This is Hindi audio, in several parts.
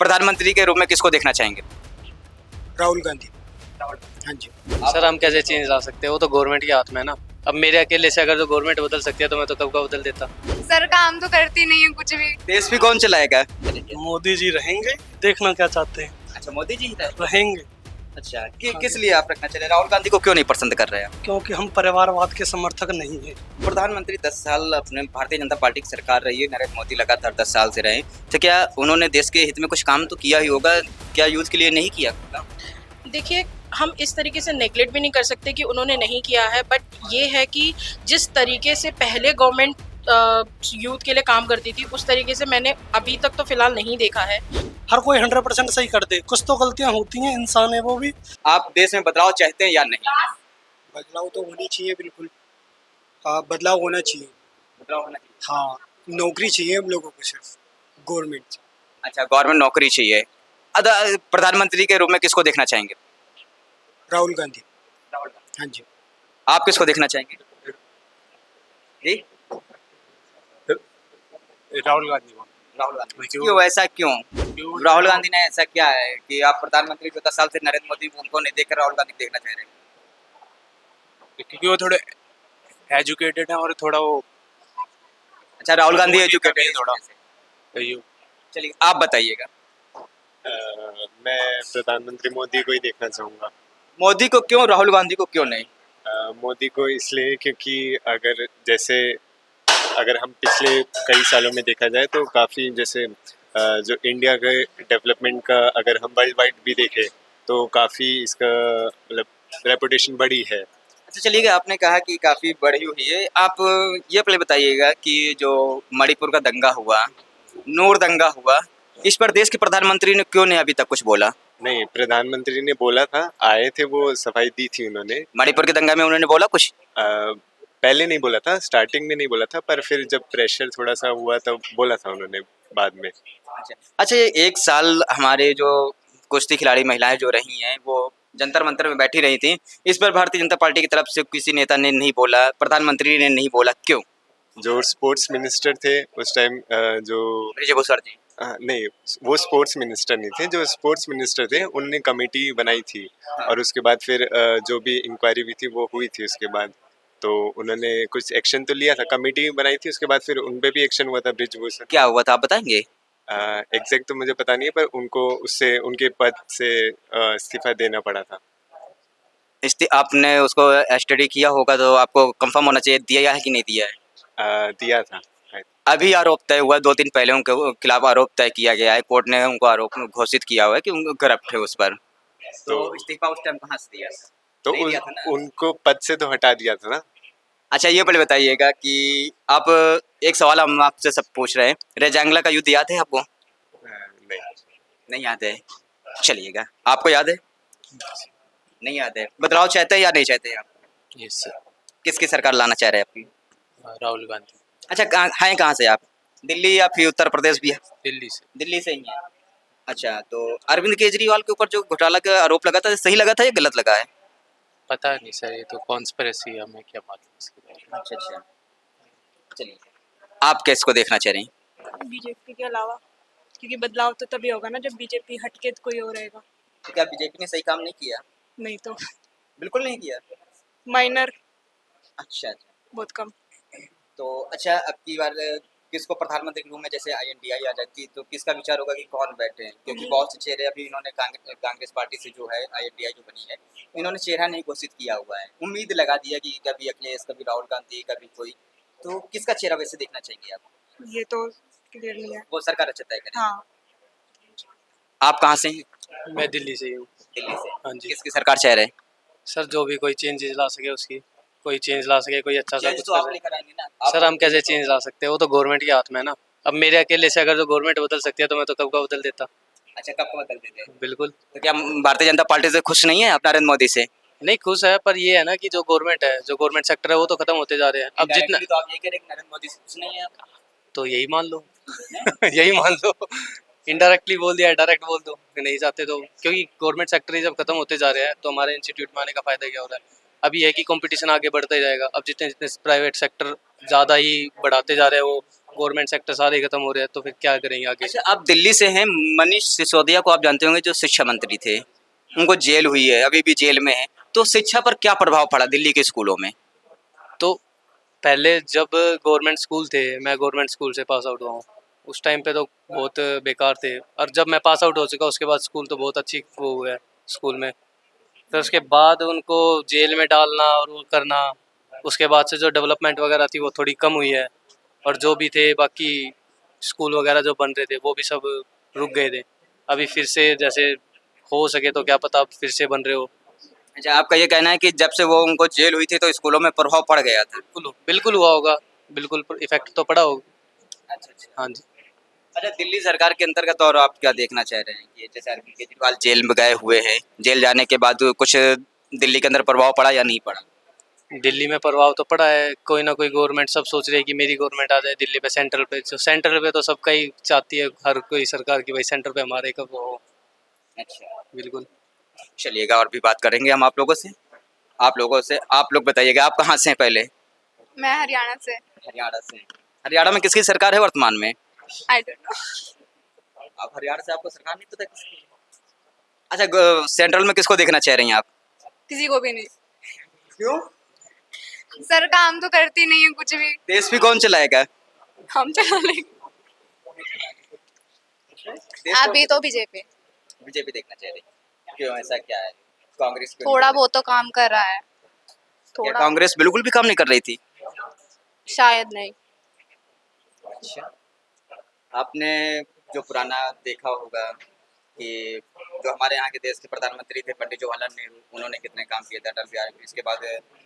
प्रधानमंत्री के रूप में किसको देखना चाहेंगे? राहुल गांधी। हाँ जी। सर हम कैसे चेंज ला सकते हैं, वो तो गवर्नमेंट के हाथ में है ना। अब मेरे अकेले से अगर जो गवर्नमेंट बदल सकती है तो मैं तो कब का बदल देता। सर काम तो करती नहीं है कुछ भी। देश भी कौन चलाएगा? मोदी जी रहेंगे, देखना क्या चाहते हैं। अच्छा, मोदी जी ही रहेंगे अच्छा, किस लिए आप रखना चाह रहे हैं? राहुल गांधी को क्यों नहीं पसंद कर रहे हैं? क्योंकि हम परिवारवाद के समर्थक नहीं है। प्रधानमंत्री 10 साल अपने भारतीय जनता पार्टी की सरकार रही है, नरेंद्र मोदी लगातार 10 साल से रहे, तो क्या उन्होंने देश के हित में कुछ काम तो किया ही होगा? क्या यूथ के लिए नहीं किया? देखिए, हम इस तरीके से नेगलेक्ट भी नहीं कर सकते कि उन्होंने नहीं किया है, बट ये है कि जिस तरीके से पहले गवर्नमेंट यूथ के लिए काम करती थी उस तरीके से मैंने अभी तक तो फिलहाल नहीं देखा है। हर कोई 100% सही कर दे, कुछ तो गलतियां होती हैं, इंसान है वो भी। आप देश में बदलाव चाहते हैं या नहीं? बदलाव तो होनी चाहिए, बिल्कुल। बदलाव होना चाहिए। बदलाव होना चाहिए। हाँ, नौकरी चाहिए हम लोगों को, सिर्फ गवर्नमेंट। अच्छा, गवर्नमेंट नौकरी चाहिए। प्रधानमंत्री के रूप में किसको देखना चाहेंगे? राहुल गांधी। हाँ जी। आप किसको देखना चाहेंगे? जी, राहुल गांधी। राहुल गांधी। क्यों ऐसा क्यों? राहुल गांधी ने ऐसा क्या है कि आप प्रधानमंत्री जो 10 साल से नरेंद्र मोदी उनको नहीं देखकर राहुल गांधी देखना चाह रहे हैं? क्योंकि वो थोड़े एजुकेटेड है और थोड़ा वो अच्छा, राहुल गांधी एजुकेटेड है थोड़ा। चलिए, आप बताइएगा। मैं प्रधानमंत्री मोदी को ही देखना चाहूँगा। मोदी को क्यों, राहुल गांधी को क्यों नहीं? मोदी को इसलिए क्योंकि अगर हम पिछले कई सालों में देखा जाए तो काफ़ी जैसे जो इंडिया के डेवलपमेंट का अगर हम वर्ल्ड वाइड भी देखें तो काफ़ी इसका मतलब रेपुटेशन बढ़ी है। अच्छा, चलिए, आपने कहा कि काफ़ी बढ़ी हुई है। आप ये पहले बताइएगा कि जो मणिपुर का दंगा हुआ, नूर दंगा हुआ, इस पर देश के प्रधानमंत्री ने क्यों नहीं अभी तक कुछ बोला? नहीं, प्रधानमंत्री ने बोला था, आए थे, वो सफाई दी थी उन्होंने। मणिपुर के दंगा में उन्होंने बोला कुछ? पहले नहीं बोला था, स्टार्टिंग में नहीं बोला था, पर फिर जब प्रेशर थोड़ा सा हुआ तब बोला था उन्होंने बाद में। अच्छा, ये 1 साल हमारे जो कुश्ती खिलाड़ी महिलाएं जो रही हैं वो जंतर मंतर में बैठी रही थी, इस पर भारतीय जनता पार्टी की तरफ से किसी नेता ने नहीं बोला, प्रधानमंत्री ने नहीं बोला, क्यों? जो स्पोर्ट्स मिनिस्टर थे उस टाइम जो ब्रिजेश जी नहीं, वो स्पोर्ट्स मिनिस्टर नहीं थे, जो स्पोर्ट्स मिनिस्टर थे उनने कमेटी बनाई थी और उसके बाद फिर जो भी इंक्वायरी हुई थी वो हुई थी उसके बाद, तो उन्होंने कुछ एक्शन तो लिया था, कमेटी बनाई थी, उसके बाद फिर उन पे भी एक्शन हुआ था ब्रिजभूषण। क्या हुआ था, आप बताएंगे? एग्जैक्ट तो मुझे पता नहीं है, पर उनको उससे उनके पद से इस्तीफा देना पड़ा था। आपने उसको स्टडी किया होगा तो आपको कंफर्म होना चाहिए दिया है कि नहीं दिया है? दिया था। अभी आरोप तय हुआ, 2 दिन पहले उनके खिलाफ आरोप तय किया गया है, कोर्ट ने उनको आरोप घोषित किया हुआ है कि उनको करप्ट है उस पर। तो इस्तीफा उस टाइम कहाँ से दिया? तो उनको पद से तो हटा दिया था ना। अच्छा, ये पहले बताइएगा कि आप, एक सवाल हम आपसे सब पूछ रहे हैं, रेजांगला का युद्ध याद है आपको? नहीं याद है। चलिएगा, आपको याद है? नहीं याद है। बदलाव चाहते हैं या नहीं चाहते आप? Yes sir. किसकी सरकार लाना चाह रहे हैं आपकी? राहुल गांधी। अच्छा, कहाँ से आप? दिल्ली या फिर उत्तर प्रदेश भी है? दिल्ली से। दिल्ली से ही है। अच्छा, तो अरविंद केजरीवाल के ऊपर जो घोटाला का आरोप लगा था, सही लगा था या गलत लगा है? पता नहीं सर, ये तो कॉन्स्पिरेसी है, हमें क्या मालूम इसके बारे में। अच्छा, चलिए, आप किसको देखना चाह रहे हैं? बीजेपी के अलावा, क्योंकि बदलाव तो तभी होगा ना जब बीजेपी हटके तो कोई और रहेगा। तो क्या बीजेपी ने सही काम नहीं किया? नहीं तो बिल्कुल नहीं किया। माइनर, अच्छा, बहुत कम। तो अच्छा, अब की बार किसको प्रधानमंत्री के रूप में, जैसे INDI आ जाती तो किसका विचार होगा कि कौन बैठे हैं? क्योंकि बहुत से चेहरे अभी इन्होंने कांग्रेस पार्टी से जो है INDI जो बनी है, इन्होंने चेहरा नहीं घोषित किया हुआ है, उम्मीद लगा दिया कि कभी अखिलेश, कभी राहुल गांधी, कभी कोई, तो किसका चेहरा वैसे देखना चाहिए आप? ये तो क्लियर नहीं है। वो सरकार अच्छा तय करे। हाँ। आप कहाँ से हैं? मैं दिल्ली से ही हूँ। दिल्ली से। हाँ जी। किसकी सरकार चाह रहे हैं? सर जो भी कोई चेंजेस ला सके उसकी, कोई चेंज ला सके, कोई अच्छा सा चेंज कुछ तो कर आप सके। लेकर आएंगे ना। सर हम कैसे चेंज ला सकते हैं, वो तो गवर्नमेंट के हाथ में है ना। अब मेरे अकेले से अगर जो गवर्नमेंट बदल सकती है तो मैं तो कब का बदल देता। अच्छा, कब को बदल देते हैं? बिल्कुल। तो क्या भारतीय जनता पार्टी से खुश नहीं है आप नरेंद्र मोदी से? नहीं खुश है, पर ये है ना कि जो गवर्नमेंट सेक्टर है वो तो खत्म होते जा रहे हैं। अब जितना तो आप ये कह रहे हैं कि नरेंद्र मोदी से खुश नहीं है आप? तो यही मान लो यही मान लो। इनडायरेक्टली बोल दिया, डायरेक्ट बोल दो कि नहीं चाहते तो, क्योंकि गवर्नमेंट सेक्टर ही जब खत्म होते जा रहे हैं तो हमारे इंस्टीट्यूट में आने का फायदा क्या हो रहा है? अभी है कि कंपटीशन आगे बढ़ता ही जाएगा। अब जितने जितने प्राइवेट सेक्टर ज़्यादा ही बढ़ाते जा रहे हैं, वो गवर्नमेंट सेक्टर सारे खत्म हो रहे हैं तो फिर क्या करेंगे आगे। अच्छा, आप दिल्ली से हैं। मनीष सिसोदिया को आप जानते होंगे, जो शिक्षा मंत्री थे, उनको जेल हुई है, अभी भी जेल में है। तो शिक्षा पर क्या प्रभाव पड़ा दिल्ली के स्कूलों में? तो पहले जब गवर्नमेंट स्कूल थे, मैं गवर्नमेंट स्कूल से पास आउट हुआ हूँ, उस टाइम पे तो बहुत बेकार थे, और जब मैं पास आउट हो चुका उसके बाद स्कूल तो बहुत अच्छी वो हुआ है स्कूल में। फिर उसके बाद उनको जेल में डालना और वो करना, उसके बाद से जो डेवलपमेंट वगैरह थी वो थोड़ी कम हुई है, और जो भी थे बाकी स्कूल वगैरह जो बन रहे थे वो भी सब रुक गए थे। अभी फिर से जैसे हो सके तो क्या पता फिर से बन रहे हो। अच्छा, आपका ये कहना है कि जब से वो उनको जेल हुई थी तो स्कूलों में प्रभाव पड़ गया था? बिल्कुल बिल्कुल हुआ होगा, बिल्कुल इफेक्ट तो पड़ा होगा। अच्छा अच्छा। हाँ जी। अच्छा, दिल्ली सरकार के अंतर्गत और आप क्या देखना चाह रहे हैं कि जैसे अरविंद केजरीवाल जेल में गए हुए हैं, जेल जाने के बाद कुछ दिल्ली के अंदर प्रभाव पड़ा या नहीं पड़ा? दिल्ली में प्रभाव तो पड़ा है, कोई ना कोई गवर्नमेंट सब सोच रही है कि मेरी गवर्नमेंट आ जाए दिल्ली पे, सेंट्रल पे। जो सेंट्रल पे तो सबका ही चाहती है हर कोई सरकार की, भाई सेंटर पे हमारे कब वो हो। अच्छा, बिल्कुल। चलिएगा, और भी बात करेंगे हम आप लोगों से। आप लोग बताइएगा, आप कहाँ से हैं पहले? मैं हरियाणा से। हरियाणा से। हरियाणा में किसकी सरकार है वर्तमान में? I don't know. आप हरियाणा से, आपको सरकार नहीं पता किसकी? अच्छा, सेंट्रल में किसको देखना चाह रही हैं आप? किसी को भी नहीं। क्यों? सर काम तो करती नहीं है कुछ भी। देश भी कौन चलाएगा? हम चला लेंगे। अभी तो बीजेपी बीजेपी देखना चाह रही है। क्यों, ऐसा क्या है? कांग्रेस क्यों थोड़ा नहीं? बहुत तो काम कर रहा है। क्या थोड़ा कांग्रेस बिल्कुल भी काम नहीं कर रही थी? शायद नहीं। अच्छा, आपने जो पुराना देखा होगा कि जो हमारे यहाँ के देश के प्रधानमंत्री थे पंडित जवाहरलाल नेहरू, उन्होंने कितने काम किए थे, अटल बिहारी, इसके बाद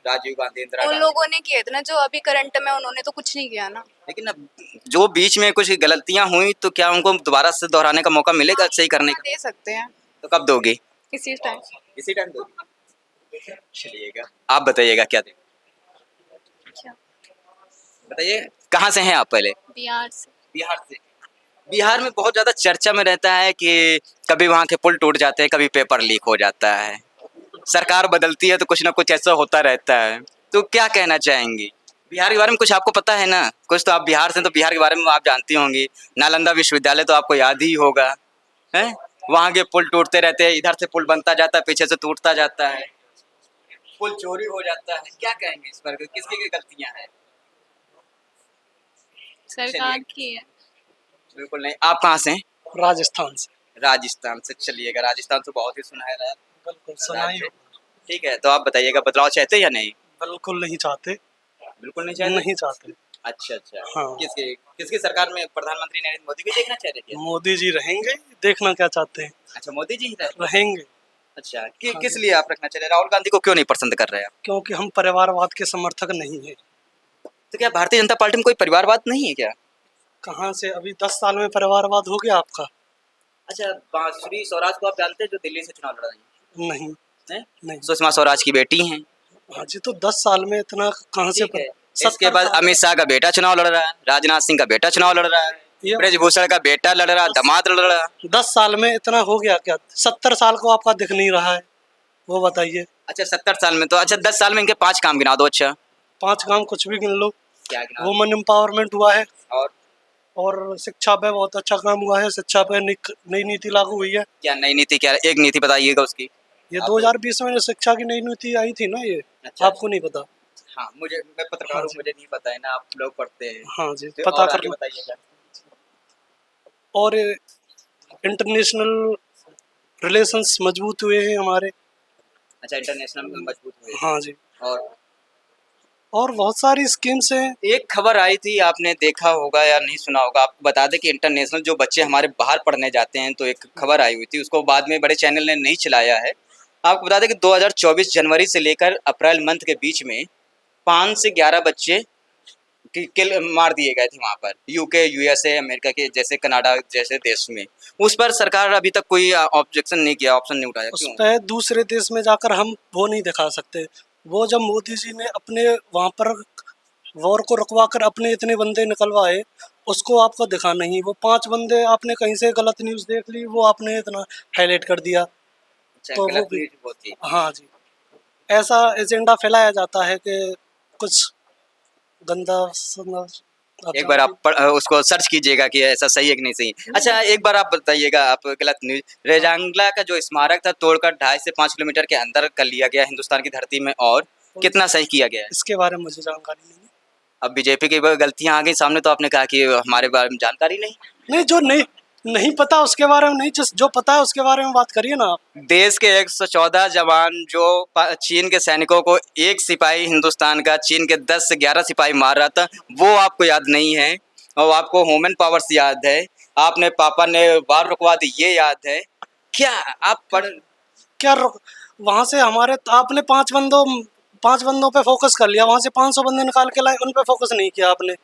राजीव गांधी, इंदिरा उन गांधी। लोगों ने किए थे ना, जो अभी करंट में उन्होंने तो कुछ नहीं किया ना। लेकिन अब जो बीच में कुछ गलतियां हुई तो क्या उनको दोबारा से दोहराने का मौका मिलेगा सही करने का? दे सकते हैं तो कब दोगे? इसी टाइम। इसी टाइम दोगे? चलिएगा, आप बताइएगा क्या दें। बताइए, कहाँ से हैं आप पहले? बिहार से। बिहार से। बिहार में बहुत ज्यादा चर्चा में रहता है कि कभी वहाँ के पुल टूट जाते हैं, कभी पेपर लीक हो जाता है, सरकार बदलती है तो कुछ ना कुछ ऐसा होता रहता है। तो क्या कहना चाहेंगी? बिहार के बारे में कुछ आपको पता है ना? कुछ तो आप बिहार से, तो बिहार के बारे में आप जानती होंगी। नालंदा विश्वविद्यालय तो आपको याद ही होगा, है? वहाँ के पुल टूटते रहते हैं, इधर से पुल बनता जाता है, पीछे से टूटता जाता है, पुल चोरी हो जाता है। क्या कहेंगे इस पर, किसकी गलतियाँ हैं? सरकार की है। बिल्कुल नहीं। आप कहाँ से हैं? राजस्थान से। राजस्थान से। चलिएगा, राजस्थान तो बहुत ही सुनहरा है। बिल्कुल सुनाई हो। ठीक है, तो आप बताइएगा, बदलाव चाहते हैं या नहीं? बिल्कुल नहीं चाहते। बिल्कुल नहीं चाहते? नहीं चाहते। अच्छा अच्छा। हाँ। किसकी किसकी सरकार में प्रधानमंत्री नरेंद्र मोदी को देखना चाह रहे थे? मोदी जी रहेंगे, देखना क्या चाहते हैं। अच्छा, मोदी जी ही रहे। रहेंगे अच्छा, किस लिए आप रखना चाह रहे हैं? राहुल गांधी को क्यों नहीं पसंद कर रहे हैं आप? क्योंकि हम परिवारवाद के समर्थक नहीं है। तो क्या भारतीय जनता पार्टी में कोई परिवारवाद नहीं है क्या? कहाँ से, अभी 10 साल में परिवारवाद हो गया आपका? अच्छा, बांसुरी स्वराज को आप जानते हैं, जो दिल्ली से चुनाव लड़ रही नहीं। हैं? नहीं। सुषमा स्वराज की बेटी हैं। हाँ जी, तो 10 साल में इतना कहाँ से? ठीक है। 70 इसके बाद साल। अमित शाह का बेटा चुनाव लड़ रहा है, राजनाथ सिंह का बेटा चुनाव लड़ रहा है, ये ब्रजभूषण का बेटा लड़ रहा है, दामाद लड़ रहा है। 10 साल में इतना हो गया क्या? 70 साल को आपका दिख नहीं रहा है, वो बताइए। अच्छा, 70 साल में तो, अच्छा 10 साल में इनके 5 काम गिना दो। अच्छा, 5 काम कुछ भी गिन लो। क्या गिना दो? वुमन एम्पावरमेंट हुआ है, और और शिक्षा पे बहुत अच्छा काम हुआ है। शिक्षा पे नई नीति लागू हुई है। क्या नई नीति, क्या एक नीति बताइएगा उसकी? ये आप- 2020 में जो शिक्षा की नई नीति आई थी ना, ये अच्छा। आपको नहीं पता? हाँ, मैं पत्रकार हाँ हूँ, जी। मुझे नहीं पता है ना, आप लोग पढ़ते हैं। हाँ जी, तो पता और आगे करना। बताइएगा। और इंटरनेशनल रिलेशंस मजबूत हुए हैं हमारे। अच्छा, इंटरनेशनल में मजबूत हुए। हाँ जी, और बहुत सारी स्कीम्स हैं। एक खबर आई थी, आपने देखा होगा या नहीं सुना होगा, आपको बता दें कि इंटरनेशनल जो बच्चे हमारे बाहर पढ़ने जाते हैं, तो एक खबर आई हुई थी, उसको बाद में बड़े चैनल ने नहीं चलाया है। आपको बता दें कि 2024 जनवरी से लेकर अप्रैल मंथ के बीच में 5 से 11 बच्चे किल मार दिए गए थे वहाँ पर, यूके, यूएसए, अमेरिका के जैसे, कनाडा जैसे देश में। उस पर सरकार अभी तक कोई ऑब्जेक्शन नहीं किया, ऑप्शन नहीं उठाया। उस क्यों? पे दूसरे देश में जाकर हम वो नहीं दिखा सकते। वो जब मोदी जी ने अपने वहाँ पर वॉर को रुकवा कर अपने इतने बंदे निकलवाए, उसको आपको दिखा नहीं। वो 5 बंदे आपने कहीं से गलत न्यूज़ देख ली, वो आपने इतना हाईलाइट कर दिया। अच्छा, तो वो गलत भी- न्यूज़ बहुत थी। हाँ जी, ऐसा एजेंडा फैलाया जाता है कि कुछ गंदा अब एक बार आप उसको सर्च कीजिएगा कि ऐसा सही है कि नहीं सही। अच्छा, एक बार आप बताइएगा, आप गलत न्यूज, रेजांगला का जो स्मारक था तोड़कर 2.5 से 5 किलोमीटर के अंदर कर लिया गया हिंदुस्तान की धरती में, और कितना सही किया गया है? इसके बारे में मुझे जानकारी नहीं है। अब बीजेपी की गलतियां आ गई सामने, तो आपने कहा कि हमारे बारे में जानकारी नहीं। नहीं, जो नहीं पता उसके बारे में नहीं, जो पता है उसके बारे में बात करिए ना आप। देश के 114 जवान जो चीन के सैनिकों को, एक सिपाही हिंदुस्तान का चीन के 10 से 11 सिपाही मार रहा था, वो आपको याद नहीं है, और आपको ह्यूमन पावर्स याद है, आपने पापा ने वार रुकवा दी ये याद है क्या? आप पढ़ क्या वहाँ से हमारे आपने पांच बंदों पे फोकस कर लिया, वहाँ से 500 बंदे निकाल के लाए, उन पे फोकस नहीं किया आपने।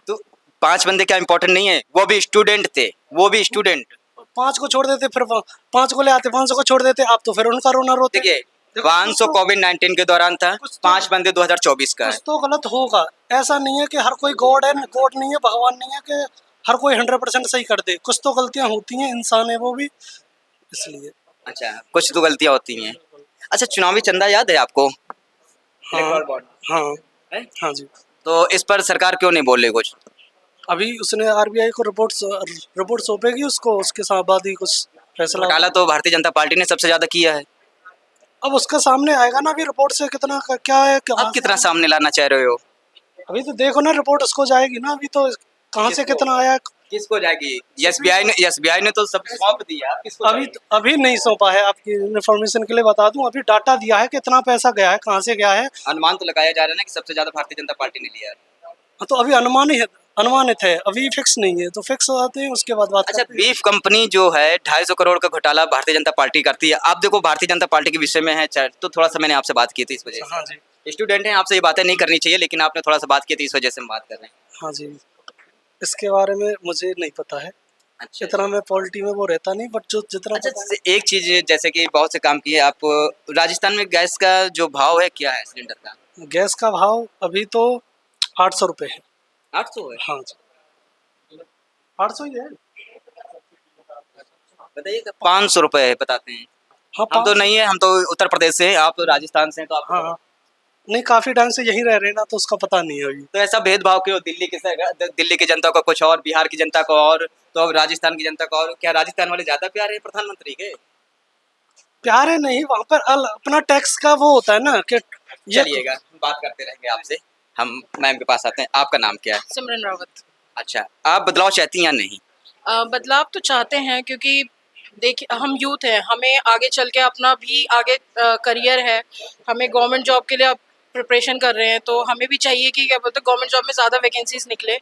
तो 5 बंदे क्या इंपॉर्टेंट नहीं है? वो भी स्टूडेंट थे, वो भी स्टूडेंट। 5 को छोड़ देते, फिर 5 को ले आते, 500 को छोड़ देते, आप तो फिर उनका रोना रोते। देखिए, 500 कोविड-19 के दौरान था, 5 बंदे 2024 का है। कुछ तो गलत होगा। ऐसा नहीं है कि हर कोई गॉड है, गॉड नहीं है, भगवान नहीं है कि हर कोई 100% सही कर दे। कुछ तो गलतियां होती हैं, इंसान है वो भी, इसलिए। अच्छा, कुछ तो गलतियां होती हैं। अच्छा, चुनावी चंदा याद है आपको? हाँ इलेक्टोरल बॉन्ड हाँ है? हाँ जी। तो इस पर सरकार क्यों नहीं बोल रही कुछ? अभी उसने आरबीआई को रिपोर्ट सौंपेगी उसको, उसके साथ बाद ही कुछ फैसला। घोटाला तो भारतीय जनता पार्टी ने सबसे ज्यादा किया है। अब उसका सामने आएगा ना, अभी रिपोर्ट से कितना क्या है, अब कितना सामने लाना चाह रहे हो? अभी तो देखो ना, रिपोर्ट उसको जाएगी ना, अभी तो कहाँ से किसको? कितना आया। किसको जाएगी? एसबीआई ने तो सब सौंप दिया, किसको जाएगी? अभी नहीं सौंपा है, आपकी इन्फॉर्मेशन के लिए बता दूं, अभी डाटा दिया है कितना पैसा गया है, कहाँ से गया है। अनुमान तो लगाया जा रहा है ना कि सबसे ज्यादा भारतीय जनता पार्टी ने लिया है। तो अभी अनुमानित है, अभी फिक्स नहीं है, तो फिक्स हो जाते हैं उसके बाद बात अच्छा, करते हैं। बीफ कंपनी जो है 250 करोड़ का घोटाला भारतीय जनता पार्टी करती है। आप देखो, भारतीय जनता पार्टी के विषय में है तो थोड़ा सा मैंने आपसे बात की थी इस वजह हाँ से। जी। स्टूडेंट हैं, आपसे ये बातें नहीं करनी चाहिए, लेकिन आपने थोड़ा सा बात की थी, इस वजह से हम बात कर रहे हैं। हाँ जी, इसके बारे में मुझे नहीं पता है, अच्छा, इतना मैं पॉलिटी में वो रहता नहीं, बट जो जितना अच्छा, पता है। एक चीज, जैसे कि बहुत से काम किए आप, राजस्थान में गैस का जो भाव है क्या है सिलेंडर का? गैस का भाव अभी तो 800 रुपये है। 800 है? हाँ जी, 800 ही है। बताइए, 500 रुपए है बताते हैं। हाँ, हम तो 500। नहीं है, हम तो उत्तर प्रदेश से हैं, आप राजस्थान से हैं, तो आप हाँ हाँ, नहीं काफी टाइम से यहीं रह रहे हैं ना, तो उसका पता नहीं है अभी। तो ऐसा भेदभाव क्यों? दिल्ली की जनता को कुछ और, बिहार की जनता को और, तो अब राजस्थान की जनता को और। क्या राजस्थान वाले ज्यादा प्यारे हैं प्रधानमंत्री के? प्यारे नहीं, वहाँ पर अपना टैक्स का वो होता है ना कि ये। चलिएगा, बात करते रहेंगे आपसे। हम मैम के पास आते हैं। आपका नाम क्या है? सिमरन रावत। अच्छा, आप बदलाव चाहती हैं या नहीं? बदलाव तो चाहते हैं, क्योंकि देखिए हम यूथ हैं, हमें आगे चल के अपना भी आगे करियर है, हमें गवर्नमेंट जॉब के लिए अब प्रिपरेशन कर रहे हैं, तो हमें भी चाहिए कि क्या बोलते हैं गवर्नमेंट जॉब में ज़्यादा वैकेंसीज निकले,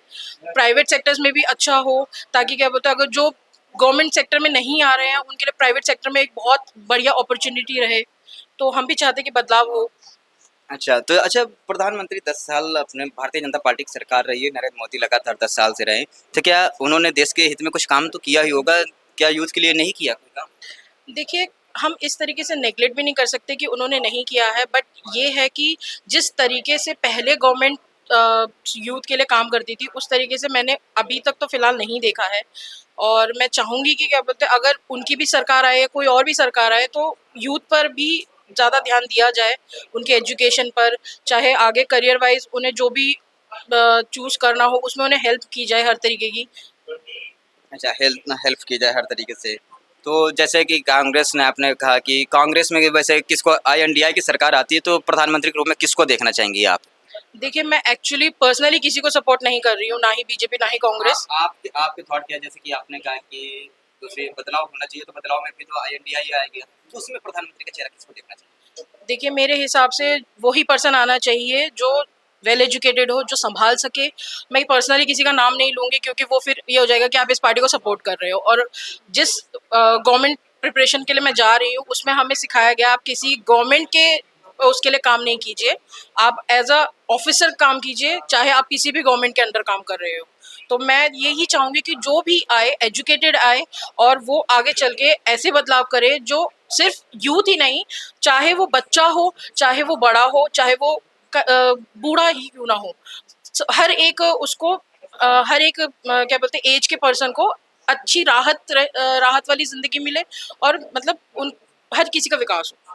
प्राइवेट सेक्टर्स में भी अच्छा हो, ताकि क्या बोलते हैं अगर जो गवर्नमेंट सेक्टर में नहीं आ रहे हैं उनके लिए प्राइवेट सेक्टर में एक बहुत बढ़िया अपॉर्चुनिटी रहे, तो हम भी चाहते हैं कि बदलाव हो। अच्छा, तो अच्छा, प्रधानमंत्री 10 साल अपने भारतीय जनता पार्टी की सरकार रही है, नरेंद्र मोदी लगातार 10 साल से रहे, तो क्या उन्होंने देश के हित में कुछ काम तो किया ही होगा? क्या यूथ के लिए नहीं किया कोई काम? देखिए, हम इस तरीके से नेगलेक्ट भी नहीं कर सकते कि उन्होंने नहीं किया है, बट ये है कि जिस तरीके से पहले गवर्नमेंट यूथ के लिए काम करती थी उस तरीके से मैंने अभी तक तो फिलहाल नहीं देखा है, और मैं चाहूँगी कि क्या बोलते हैं अगर उनकी भी सरकार आए, कोई और भी सरकार आए, तो यूथ पर भी ज़्यादा ध्यान दिया जाए, उनके एजुकेशन पर, चाहे आगे करियर वाइज उन्हें जो भी चूज़ करना हो उसमें उन्हें हेल्प की जाए हर तरीके की। अच्छा, हेल्प की जाए हर तरीके से। तो जैसे कि कांग्रेस ने, आपने कहा कि कांग्रेस में वैसे किसको, आईएनडीआई की सरकार आती है तो प्रधानमंत्री के रूप में किसको देखना चाहेंगी आप? देखिए, मैं एक्चुअली पर्सनली किसी को सपोर्ट नहीं कर रही हूँ, ना ही बीजेपी ना ही कांग्रेस। आपके थॉट क्या है? जैसे कि आपने कहा कि दूसरे बदलाव होना चाहिए, तो बदलाव में भी तो आईएनडीआई आएगी, तो उसमें प्रधानमंत्री का चेहरा किसको देखना चाहिए? देखिए, मेरे हिसाब से वही पर्सन आना चाहिए जो वेल एजुकेटेड हो, जो संभाल सके। मैं पर्सनली किसी का नाम नहीं लूँगी, क्योंकि वो फिर ये हो जाएगा कि आप इस पार्टी को सपोर्ट कर रहे हो, और जिस गवर्नमेंट प्रिपरेशन के लिए मैं जा रही हूँ उसमें हमें सिखाया गया आप किसी गवर्नमेंट के उसके लिए काम नहीं कीजिए, आप एज अ ऑफिसर काम कीजिए, चाहे आप किसी भी गवर्नमेंट के अंडर काम कर रहे हो। तो मैं यही चाहूँगी कि जो भी आए एजुकेटेड आए, और वो आगे चल के ऐसे बदलाव करे जो सिर्फ यूथ ही नहीं, चाहे वो बच्चा हो, चाहे वो बड़ा हो, चाहे वो बूढ़ा ही क्यों ना हो, हर एक उसको हर एक क्या बोलते हैं एज के पर्सन को अच्छी राहत वाली जिंदगी मिले, और मतलब उन हर किसी का विकास हो।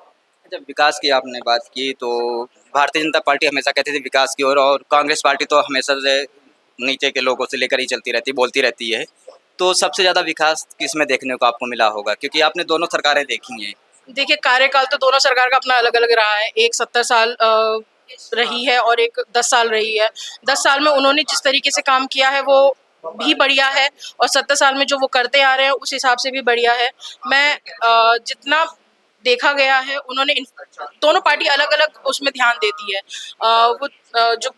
जब विकास की आपने बात की, तो भारतीय जनता पार्टी हमेशा कहती थी विकास की ओर, और कांग्रेस पार्टी तो हमेशा से नीचे के लोगों से लेकर ही चलती रहती है, बोलती रहती है। तो सबसे ज़्यादा विकास किसमें देखने को आपको मिला होगा, क्योंकि आपने दोनों सरकारें देखी हैं। देखिए, कार्यकाल तो दोनों सरकार का अपना अलग अलग रहा है। एक 70 साल रही है और एक 10 साल रही है। 10 साल में उन्होंने जिस तरीके से काम किया है वो भी बढ़िया है, और 70 साल में जो वो करते आ रहे हैं उस हिसाब से भी बढ़िया है। मैं जितना देखा गया है, उन्होंने दोनों पार्टी अलग अलग उसमें ध्यान देती है। वो जो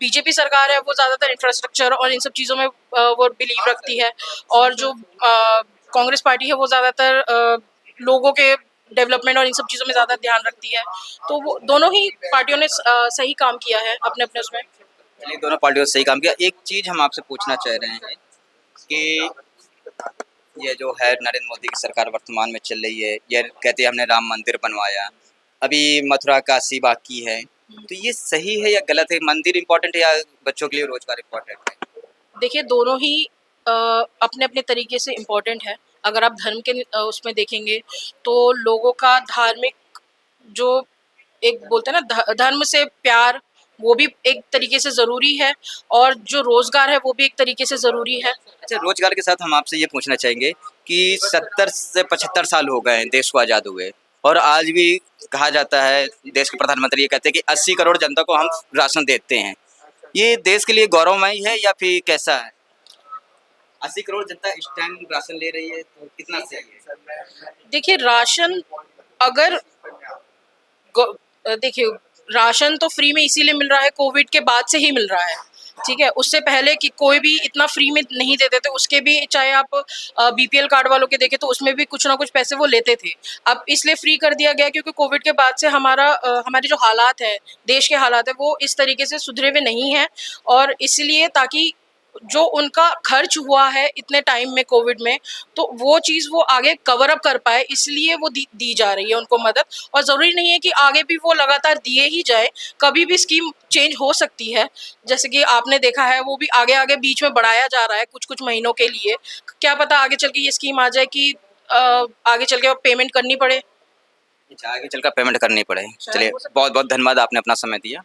बीजेपी सरकार है वो ज़्यादातर इंफ्रास्ट्रक्चर और इन सब चीज़ों में वो बिलीव रखती है, और जो कांग्रेस पार्टी है वो ज़्यादातर लोगों के डेवलपमेंट और इन सब चीज़ों में ज़्यादा ध्यान रखती है। तो वो दोनों ही पार्टियों ने सही काम किया है अपने अपने उसमें। चलिए, दोनों पार्टियों ने सही काम किया। एक चीज़ हम आपसे पूछना चाह रहे हैं कि ये जो है नरेंद्र मोदी की सरकार वर्तमान में चल रही है, ये कहते हैं हमने राम मंदिर बनवाया, अभी मथुरा काशी बाकी है, तो ये सही है या गलत है? मंदिर इम्पोर्टेंट है या बच्चों के लिए रोजगार इम्पोर्टेंट है? देखिए, दोनों ही अपने अपने तरीके से इम्पोर्टेंट है। अगर आप धर्म के उसमें देखेंगे तो लोगों का धार्मिक जो एक बोलते हैं ना धर्म से प्यार, वो भी एक तरीके से ज़रूरी है, और जो रोज़गार है वो भी एक तरीके से ज़रूरी है। अच्छा, रोजगार के साथ हम आपसे ये पूछना चाहेंगे कि 70 से 75 साल हो गए हैं देश को आज़ाद हुए, और आज भी कहा जाता है, देश के प्रधानमंत्री ये कहते हैं कि 80 करोड़ जनता को हम राशन देते हैं। ये देश के लिए गौरवमयी है या फिर कैसा है? 80 करोड़ जनता इस टाइम राशन ले रही है, तो कितना सही है? देखिए, राशन अगर देखिए, राशन तो फ्री में इसीलिए मिल रहा है, कोविड के बाद से ही मिल रहा है, ठीक है। उससे पहले कि कोई भी इतना फ्री में नहीं देते थे, उसके भी चाहे आप बीपीएल कार्ड वालों के देखें तो उसमें भी कुछ ना कुछ पैसे वो लेते थे। अब इसलिए फ्री कर दिया गया क्योंकि कोविड के बाद से हमारे जो हालात है, देश के हालात है, वो इस तरीके से सुधरे हुए नहीं हैं, और इसलिए ताकि जो उनका खर्च हुआ है इतने टाइम में कोविड में, तो वो चीज़ वो आगे कवर अप कर पाए, इसलिए वो दी जा रही है उनको मदद। और ज़रूरी नहीं है कि आगे भी वो लगातार दिए ही जाए, कभी भी स्कीम चेंज हो सकती है। जैसे कि आपने देखा है, वो भी आगे आगे बीच में बढ़ाया जा रहा है कुछ कुछ महीनों के लिए। क्या पता आगे चल के ये स्कीम आ जाए कि आगे चल के पेमेंट करनी पड़े। अच्छा, आगे चलकर पेमेंट करनी पड़े। चलिए, बहुत बहुत धन्यवाद, आपने अपना समय दिया।